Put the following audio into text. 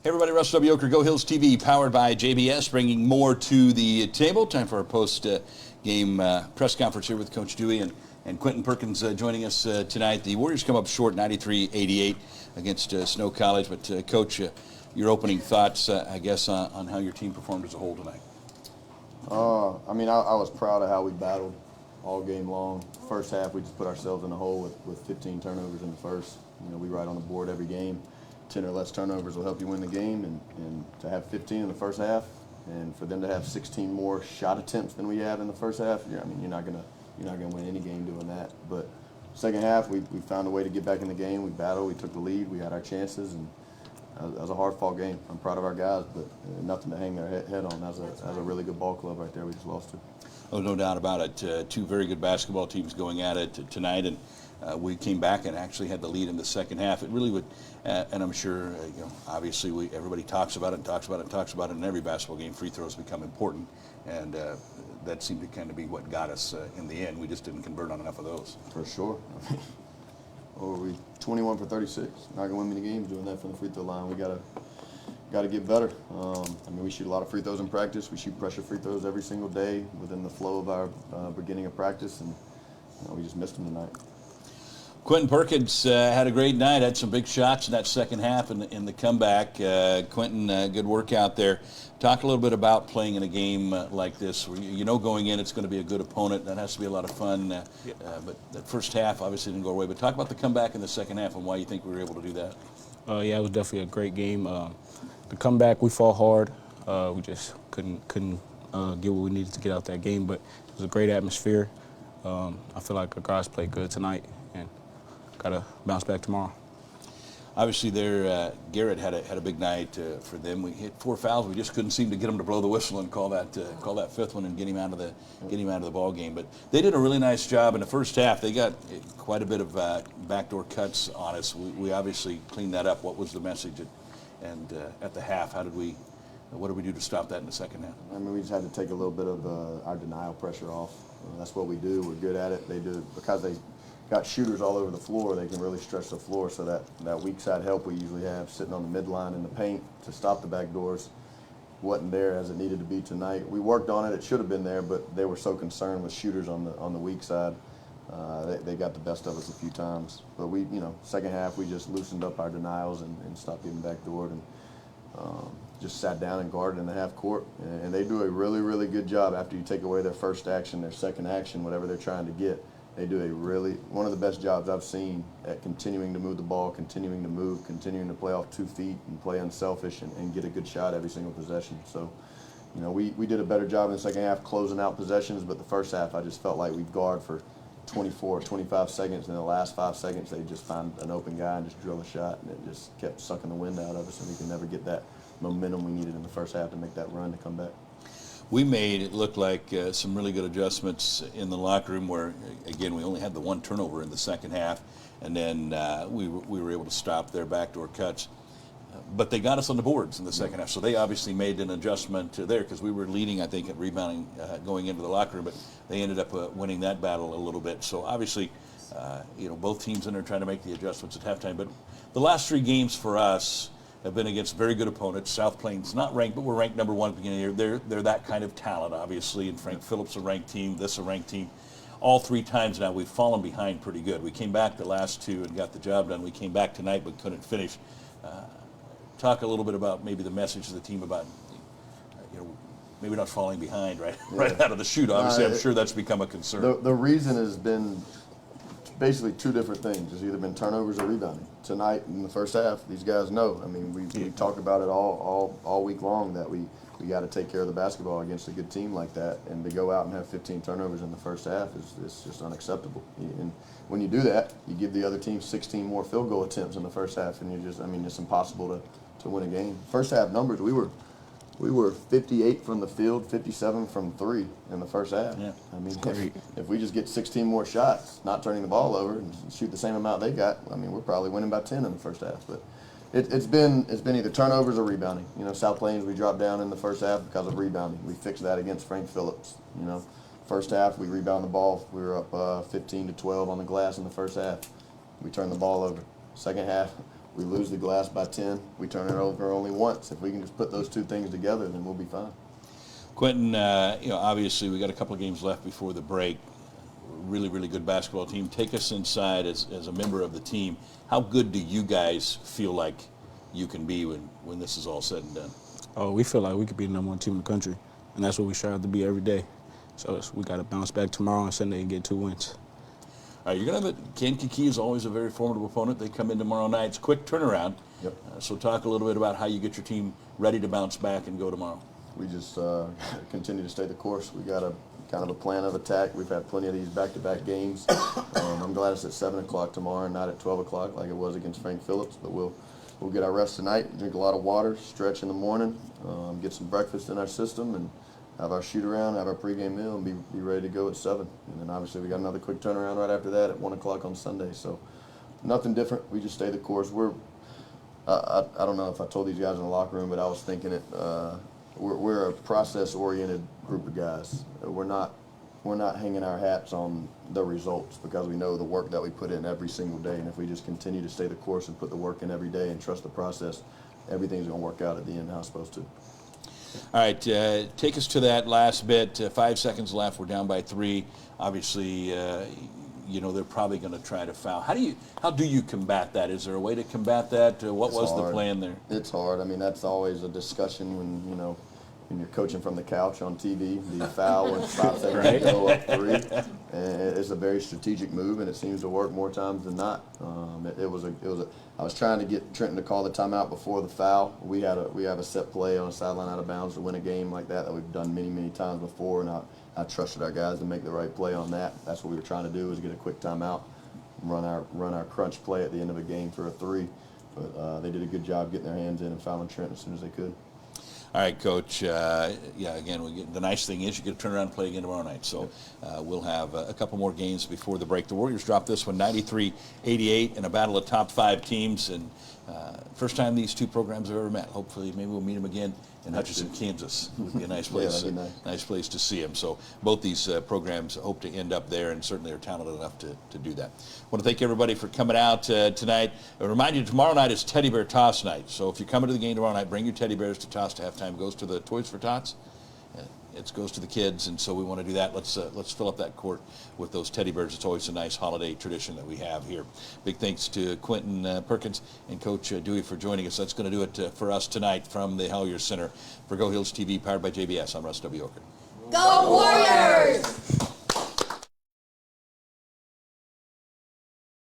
Hey everybody, Russ W. Oker, Go Hills TV, powered by JBS, bringing more to the table. Time for our post-game press conference here with Coach Dewey and Quinton Perkins joining us tonight. The Warriors come up short, 93-88 against Snow College. But Coach, your opening thoughts, I guess, on how your team performed as a whole tonight. I was proud of how we battled all game long. First half, we just put ourselves in a hole with 15 turnovers in the first. We ride on the board every game. 10 or less turnovers will help you win the game, and to have 15 in the first half, and for them to have 16 more shot attempts than we have in the first half, you're not gonna win any game doing that. But second half, we found a way to get back in the game. We battled, we took the lead, we had our chances, and that was a hard-fought game. I'm proud of our guys, but nothing to hang their head on. That was a really good ball club right there we just lost to. Oh, no doubt about it. Two very good basketball teams going at it tonight, and we came back and actually had the lead in the second half. It really would, and I'm sure, obviously everybody talks about it, and in every basketball game, free throws become important, and that seemed to kind of be what got us in the end. We just didn't convert on enough of those. For sure. We 21 for 36. Not gonna win many games doing that from the free throw line. We gotta get better. We shoot a lot of free throws in practice. We shoot pressure free throws every single day within the flow of our beginning of practice, and we just missed them tonight. Quinton Perkins had a great night, had some big shots in that second half in the comeback. Quinton, good work out there. Talk a little bit about playing in a game like this, where going in it's going to be a good opponent. That has to be a lot of fun. But that first half obviously didn't go away. But talk about the comeback in the second half and why you think we were able to do that. Yeah, it was definitely a great game. The comeback, we fought hard. We just couldn't get what we needed to get out that game. But it was a great atmosphere. I feel like our guys played good tonight, and got to bounce back tomorrow. Obviously, Garrett had a big night for them. We hit 4 fouls. We just couldn't seem to get him to blow the whistle and call that fifth one and get him out of the ball game. But they did a really nice job in the first half. They got quite a bit of backdoor cuts on us. We obviously cleaned that up. What was the message at the half? What did we do to stop that in the second half? We just had to take a little bit of our denial pressure off. That's what we do. We're good at it. They do it because they got shooters all over the floor. They can really stretch the floor, so that weak side help we usually have sitting on the midline in the paint to stop the back doors wasn't there as it needed to be tonight. We worked on it. It should have been there, but they were so concerned with shooters on the weak side. They got the best of us a few times. But second half we just loosened up our denials and stopped getting backdoored and just sat down and guarded in the half court. And they do a really, really good job after you take away their first action, their second action, whatever they're trying to get. They do one of the best jobs I've seen at continuing to move the ball, continuing to move, continuing to play off 2 feet and play unselfish and get a good shot every single possession. So, we did a better job in the second half closing out possessions, but the first half I just felt like we'd guard for 24, 25 seconds, and in the last 5 seconds they just find an open guy and just drill a shot, and it just kept sucking the wind out of us, and we could never get that momentum we needed in the first half to make that run to come back. We made it look like some really good adjustments in the locker room where, again, we only had the 1 turnover in the second half, and then we were able to stop their backdoor cuts. But they got us on the boards in the second half, so they obviously made an adjustment there because we were leading, I think, at rebounding going into the locker room, but they ended up winning that battle a little bit. So obviously, both teams in there trying to make the adjustments at halftime. But the last 3 games for us have been against very good opponents. South Plains not ranked, but we're ranked number 1 at the beginning of the year. They're that kind of talent, obviously, and Frank Phillips a ranked team, this a ranked team. All 3 times now we've fallen behind pretty good. We came back the last 2 and got the job done. We came back tonight but couldn't finish. Talk a little bit about maybe the message of the team about maybe not falling behind right out of the chute. Obviously, I'm sure that's become a concern. The reason has been basically 2 different things. It's either been turnovers or rebounding. Tonight in the first half, these guys know. We talk about it all week long that we got to take care of the basketball against a good team like that, and to go out and have 15 turnovers in the first half is just unacceptable. And when you do that, you give the other team 16 more field goal attempts in the first half, and it's impossible to win a game. First half numbers, we were 58 from the field, 57 from 3 in the first half. Yeah. If we just get 16 more shots, not turning the ball over, and shoot the same amount they got, we're probably winning by 10 in the first half. But it's been either turnovers or rebounding. South Plains, we dropped down in the first half because of rebounding. We fixed that against Frank Phillips. First half, we rebound the ball. We were up 15-12 on the glass in the first half. We turned the ball over. Second half, We lose the glass by 10. We turn it over only once. If we can just put those two things together, then we'll be fine. Quinton, obviously we got a couple of games left before the break. Really, really good basketball team. Take us inside as a member of the team. How good do you guys feel like you can be when this is all said and done? Oh, we feel like we could be the #1 team in the country, and that's what we strive to be every day. So we got to bounce back tomorrow and Sunday and get 2 wins. All right, you're going to have Kankakee is always a very formidable opponent. They come in tomorrow night. It's a quick turnaround. Yep. So talk a little bit about how you get your team ready to bounce back and go tomorrow. We just continue to stay the course. We got a kind of a plan of attack. We've had plenty of these back-to-back games. I'm glad it's at 7 o'clock tomorrow and not at 12 o'clock like it was against Frank Phillips. But we'll get our rest tonight, drink a lot of water, stretch in the morning, get some breakfast in our system, and have our shoot around, have our pregame meal, and be ready to go at 7. And then obviously we got another quick turnaround right after that at 1 o'clock on Sunday. So nothing different. We just stay the course. I don't know if I told these guys in the locker room, but I was thinking it. We're a process-oriented group of guys. We're not hanging our hats on the results because we know the work that we put in every single day. And if we just continue to stay the course and put the work in every day and trust the process, everything's going to work out at the end how it's supposed to. All right, take us to that last bit. 5 seconds left. We're down by 3. Obviously, they're probably going to try to foul. How do you combat that? Is there a way to combat that? What was the plan there? It's hard. I mean, that's always a discussion when you're coaching from the couch on TV. Do you foul with 5 seconds to go up 3? And it's a very strategic move, and it seems to work more times than not. I was trying to get Trenton to call the timeout before the foul. We have a set play on a sideline out of bounds to win a game like that we've done many, many times before, and I trusted our guys to make the right play on that. That's what we were trying to do, was get a quick timeout, run our crunch play at the end of a game for a 3. But they did a good job getting their hands in and fouling Trent as soon as they could. All right, Coach. Again, the nice thing is you get to turn around and play again tomorrow night. So we'll have a couple more games before the break. The Warriors dropped this one 93-88 in a battle of top 5 teams. And first time these two programs have ever met. Hopefully, maybe we'll meet them again in Hutchinson, Kansas. It would be a nice place. Yeah, that'd be nice place to see them. So both these programs hope to end up there, and certainly are talented enough to do that. I want to thank everybody for coming out tonight. I remind you, tomorrow night is Teddy Bear Toss night. So if you're coming to the game tomorrow night, bring your teddy bears to toss to halftime. It goes to the Toys for Tots. It goes to the kids, and so we want to do that. Let's fill up that court with those teddy bears. It's always a nice holiday tradition that we have here. Big thanks to Quinton, Perkins, and Coach Dewey for joining us. That's going to do it for us tonight from the Hellier Center. For Go Hills TV, powered by JBS, I'm Russ W. Oker. Go Warriors!